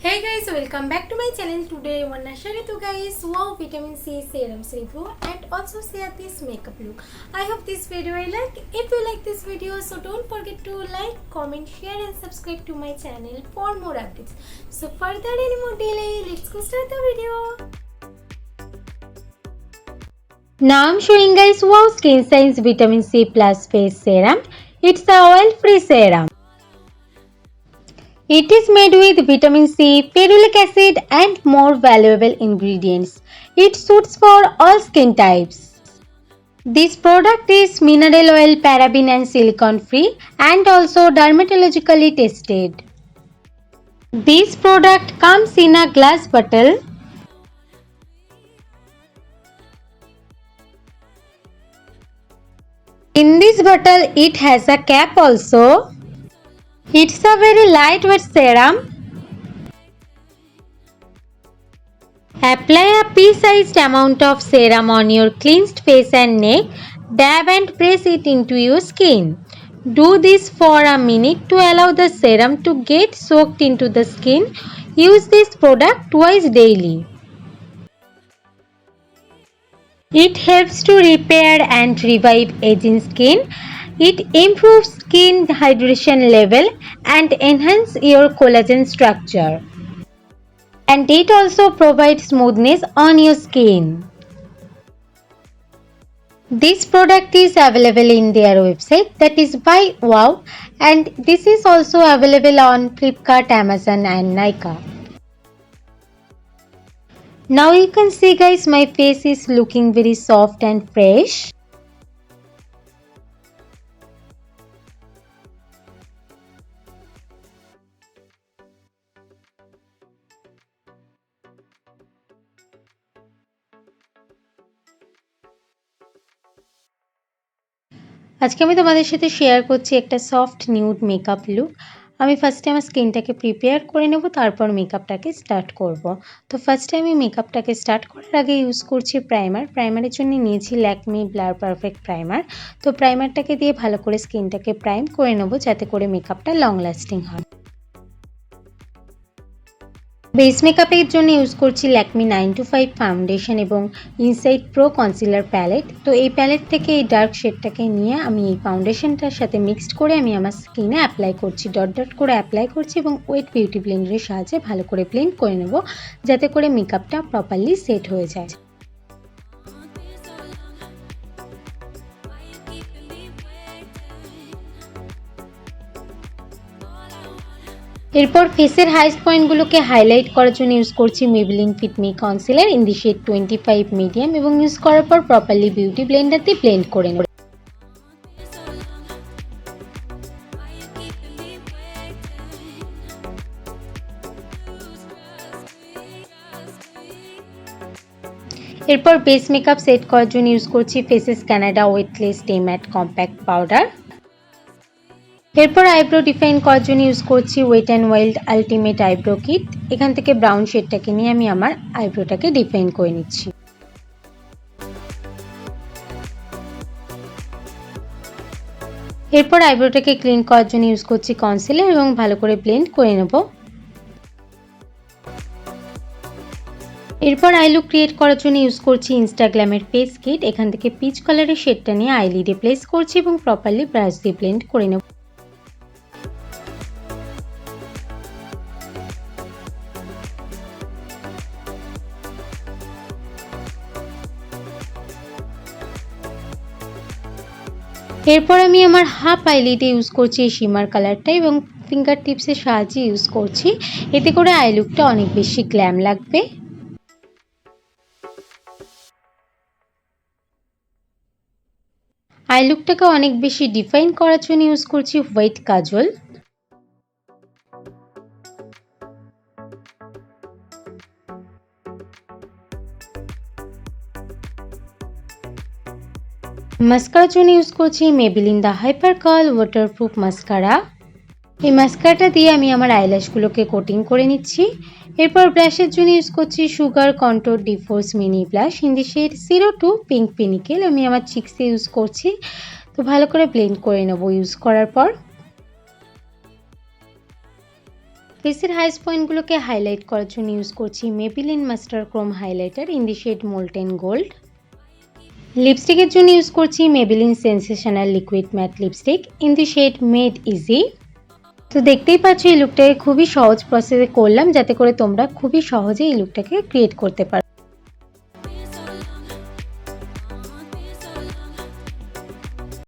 Hey guys, welcome back to my channel. Today I wanna share with you guys wow vitamin C serums review and also share this makeup look. I hope this video I like. If you like this video, so don't forget to like, comment, share and subscribe to my channel for more updates. So further any more delay, let's go start the video. Now I'm showing guys Wow Skin Science Vitamin C Plus Face Serum. It's a oil-free serum. It is made with vitamin C, ferulic acid and more valuable ingredients. It suits for all skin types. This product is mineral oil, paraben and silicone free and also dermatologically tested. This product comes in a glass bottle. In this bottle it has a cap also. It's a very lightweight serum. Apply a pea-sized amount of serum on your cleansed face and neck. Dab and press it into your skin. Do this for a minute to allow the serum to get soaked into the skin. Use this product twice daily. It helps to repair and revive aging skin. It improves skin hydration level and enhance your collagen structure. And it also provides smoothness on your skin. This product is available in their website, that is Bywow, and this is also available on Flipkart, Amazon and Nykaa. Now you can see guys, my face is looking very soft and fresh. আজকে আমি তোমাদের সাথে share করছি একটা soft nude makeup look. আমি ফার্স্টে আমার স্কিনটাকে প্রিপেয়ার করে নেব, তারপর মেকআপটাকে স্টার্ট করব। তো ফার্স্টে আমি মেকআপটাকে স্টার্ট করার আগে ইউজ করছি প্রাইমার। প্রাইমারের জন্য নিয়েছি ল্যাকমি ব্লার পারফেক্ট প্রাইমার। তো প্রাইমারটাকে দিয়ে ভালো করে স্কিনটাকে প্রাইম করে নেব, যাতে করে মেকআপটা লং লাস্টিং হয়। বেস মেকআপের জন্য ইউজ করছি ল্যাকমি 925 ফাউন্ডেশন এবং ইনসাইড প্রো কনসিলার প্যালেট। তো এই প্যালেট থেকে এই ডার্ক শেডটাকে নিয়ে আমি এই ফাউন্ডেশনটার সাথে মিক্সড করে আমি আমার স্কিনে অ্যাপ্লাই করছি। ডট ডট করে অ্যাপ্লাই করছি এবং ওয়েট বিউটি ব্লেন্ডারের সাহায্যে ভালো করে ব্লেন্ড করে নেব, যাতে করে মেকআপটা প্রপারলি সেট হয়ে যায়। এরপর ফেসের হাইস্ট পয়েন্টগুলোকে হাইলাইট করার জন্য ইউজ করছি Maybelline fit me concealer in the shade 25 medium এবং ইউজ করার পর প্রপারলি বিউটি ব্লেন্ডার দিয়ে ব্লেন্ড করে নেব। এরপর বেস মেকআপ সেট করার জন্য ইউজ করছি Faces Canada weightless stay matte compact powder. এরপর আইব্রো ডিফাইন করার জন্য ইউজ করছি wet and wild ultimate eyebrow kit. এখান থেকে ব্রাউন শেডটাকে নিয়ে আমি আমার আইব্রোটাকে ডিফাইন করে নিচ্ছি। এরপর আইব্রোটাকে ক্লিন করার জন্য ইউজ করছি কনসিলার এবং ভালো করে ব্লেন্ড করে নেব। এরপর আই লুক ক্রিয়েট করার জন্য ইউজ করছি ইনস্টাগ্রামের ফেস কিট। এখান থেকে পিচ কালারের শেডটা নিয়ে আইলিডে প্লেস করছি এবং প্রপারলি ব্রাশ দিয়ে ব্লেন্ড করে নেব। এরপর আমি আমার হাফ আইলিডে ইউজ করছি এই শিমার কালারটা এবং ফিঙ্গার টিপসের সাহায্যে ইউজ করছি, এতে করে আই লুকটা অনেক বেশি গ্ল্যাম লাগবে। আই লুকটাকে অনেক বেশি ডিফাইন করার জন্য ইউজ করছি হোয়াইট কাজল। মাস্কারার জন্য ইউজ করছি Maybelline the hyper curl waterproof mascara. এই মাস্কারাটা দিয়ে আমি আমার আইল্যাশগুলোকে কোটিং করে নিচ্ছি। এরপর ব্লাশের জন্য ইউজ করছি Sugar contour de force mini blush in the shade 02 pink pinnacle. আমি আমার চিক্সে ইউজ করছি। তো ভালো করে ব্লেন্ড করে নেব ইউজ করার পর। ফেসের হাইস্ট পয়েন্টগুলোকে হাইলাইট করার জন্য ইউজ করছি Maybelline master chrome highlighter in the shade molten gold. লিপস্টিকের জন্য ইউজ করছি Maybelline sensational liquid matte lipstick in the shade made easy. তো দেখতেই পাচ্ছ এই লুকটাকে খুবই সহজ প্রসেসে করলাম যাতে করে তোমরা খুবই সহজে এই লুকটাকে ক্রিয়েট করতে পারো।